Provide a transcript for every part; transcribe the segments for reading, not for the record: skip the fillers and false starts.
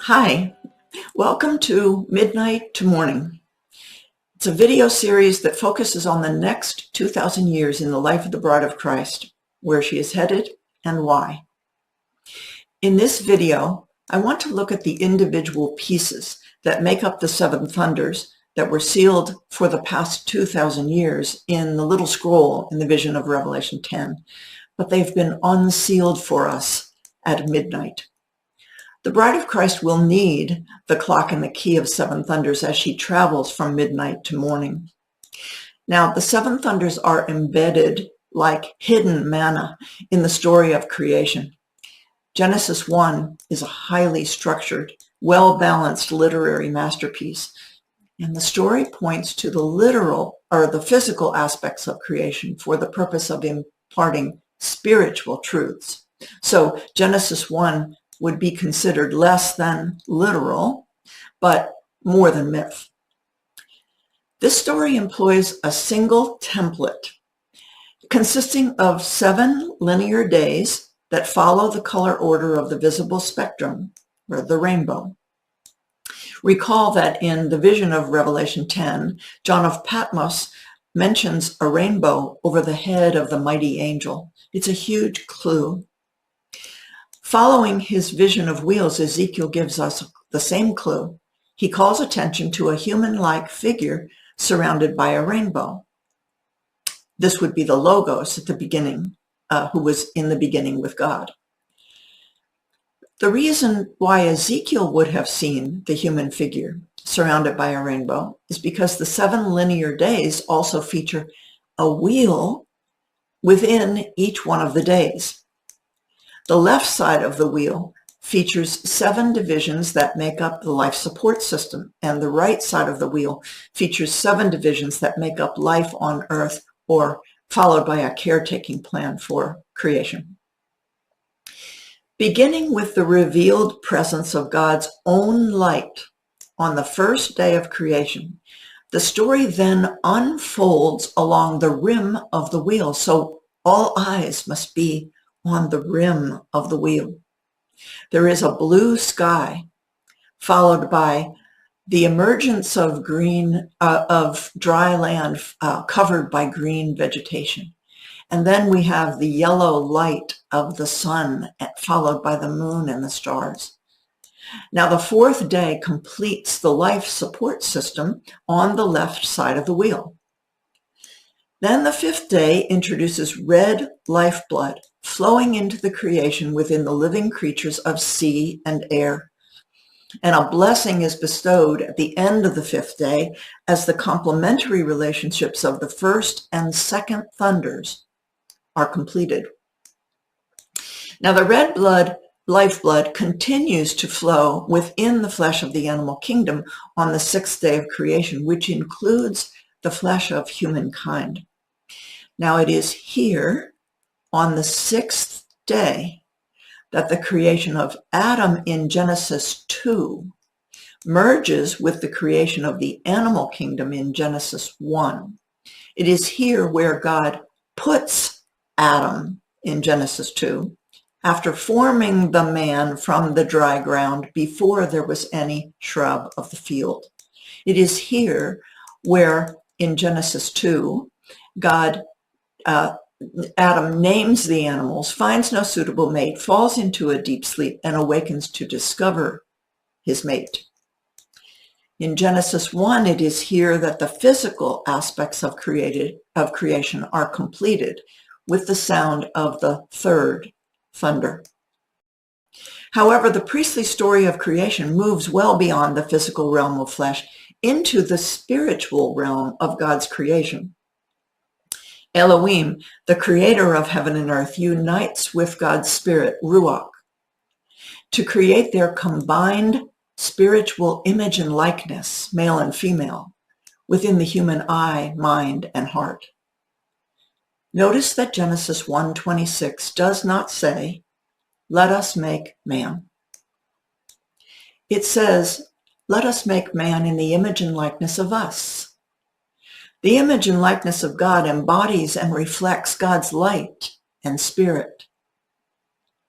Hi, welcome to Midnight to Morning. It's a video series that focuses on the next 2,000 years in the life of the Bride of Christ, where she is headed and why. In this video, I want to look at the individual pieces that make up the seven thunders that were sealed for the past 2,000 years in the little scroll in the vision of Revelation 10, but they've been unsealed for us at midnight. The Bride of Christ will need the clock and the key of seven thunders as she travels from midnight to morning. Now, the seven thunders are embedded like hidden manna in the story of creation. Genesis 1 is a highly structured, well-balanced literary masterpiece, and the story points to the literal or the physical aspects of creation for the purpose of imparting spiritual truths. So Genesis 1 would be considered less than literal, but more than myth. This story employs a single template consisting of 7 linear days that follow the color order of the visible spectrum, or the rainbow. Recall that in the vision of Revelation 10, John of Patmos mentions a rainbow over the head of the mighty angel. It's a huge clue. Following his vision of wheels, Ezekiel gives us the same clue. He calls attention to a human-like figure surrounded by a rainbow. This would be the Logos at the beginning, who was in the beginning with God. The reason why Ezekiel would have seen the human figure surrounded by a rainbow is because the 7 linear days also feature a wheel within each one of the days. The left side of the wheel features 7 divisions that make up the life support system, and the right side of the wheel features 7 divisions that make up life on earth, or followed by a caretaking plan for creation. Beginning with the revealed presence of God's own light on the first day of creation, the story then unfolds along the rim of the wheel, so all eyes must be on the rim of the wheel. There is a blue sky, followed by the emergence of dry land covered by green vegetation. And then we have the yellow light of the sun, followed by the moon and the stars. Now, the 4th day completes the life support system on the left side of the wheel. Then the 5th day introduces red lifeblood flowing into the creation within the living creatures of sea and air. And a blessing is bestowed at the end of the 5th day as the complementary relationships of the 1st and 2nd thunders are completed. Now, the red lifeblood continues to flow within the flesh of the animal kingdom on the 6th day of creation, which includes the flesh of humankind. Now, it is here on the 6th day that the creation of Adam in Genesis 2 merges with the creation of the animal kingdom in Genesis 1. It is here where God puts Adam in Genesis 2 after forming the man from the dry ground before there was any shrub of the field. It is here where in Genesis 2, Adam names the animals, finds no suitable mate, falls into a deep sleep, and awakens to discover his mate. In Genesis 1, it is here that the physical aspects of creation are completed with the sound of the 3rd thunder. However, the priestly story of creation moves well beyond the physical realm of flesh into the spiritual realm of God's creation. Elohim, the creator of heaven and earth, unites with God's spirit, Ruach, to create their combined spiritual image and likeness, male and female, within the human eye, mind, and heart. Notice that Genesis 1:26 does not say, "Let us make man." It says, "Let us make man in the image and likeness of us." The image and likeness of God embodies and reflects God's light and spirit.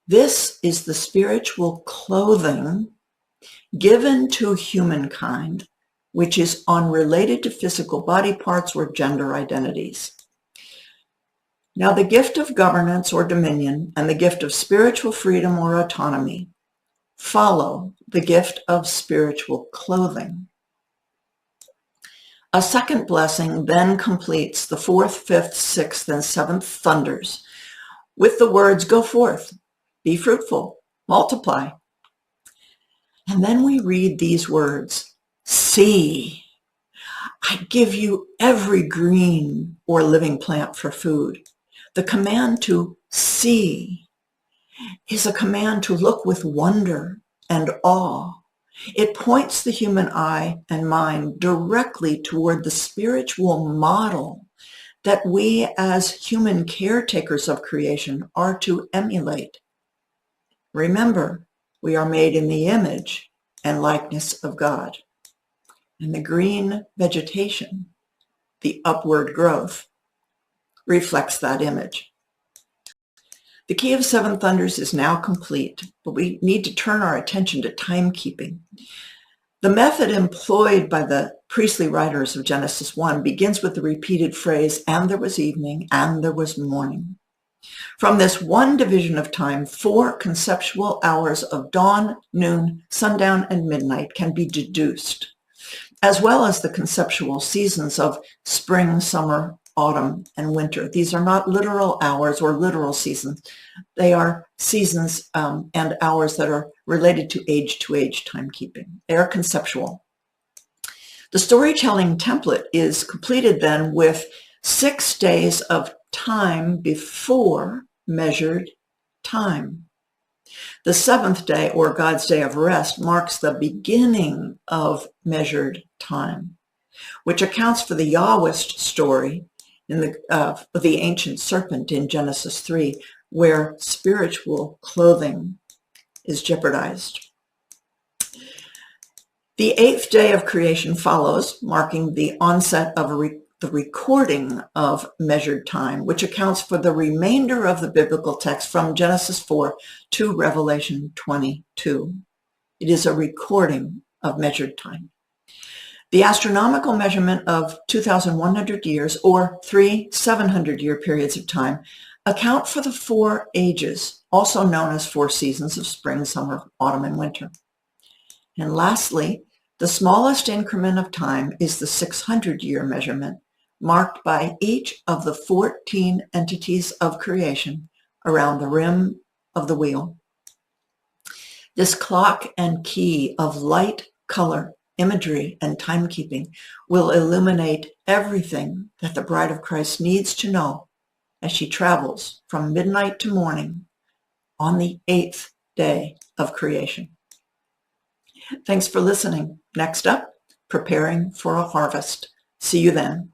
This is the spiritual clothing given to humankind, which is unrelated to physical body parts or gender identities. Now, the gift of governance or dominion and the gift of spiritual freedom or autonomy follow the gift of spiritual clothing. A second blessing then completes the fourth, fifth, sixth, and seventh thunders with the words, "Go forth, be fruitful, multiply." And then we read these words, "See, I give you every green or living plant for food." The command to see is a command to look with wonder and awe. It points the human eye and mind directly toward the spiritual model that we as human caretakers of creation are to emulate. Remember, we are made in the image and likeness of God. And the green vegetation, the upward growth, reflects that image. The key of seven thunders is now complete, but we need to turn our attention to timekeeping. The method employed by the priestly writers of Genesis 1 begins with the repeated phrase, "And there was evening, and there was morning." From this one division of time, 4 conceptual hours of dawn, noon, sundown, and midnight can be deduced, as well as the conceptual seasons of spring, summer, autumn, and winter. These are not literal hours or literal seasons. They are seasons and hours that are related to age timekeeping. They are conceptual. The storytelling template is completed then with 6 days of time before measured time. The 7th day, or God's day of rest, marks the beginning of measured time, which accounts for the Yahwist story of the ancient serpent in Genesis 3, where spiritual clothing is jeopardized. The 8th day of creation follows, marking the onset of the recording of measured time, which accounts for the remainder of the biblical text from Genesis 4 to Revelation 22. It is a recording of measured time. The astronomical measurement of 2,100 years, or 3 700-year periods of time, account for the 4 ages, also known as 4 seasons of spring, summer, autumn, and winter. And lastly, the smallest increment of time is the 600-year measurement, marked by each of the 14 entities of creation around the rim of the wheel. This clock and key of light, color, imagery, and timekeeping will illuminate everything that the bride of Christ needs to know as she travels from midnight to morning on the 8th day of creation. Thanks for listening. Next up, preparing for a harvest. See you then.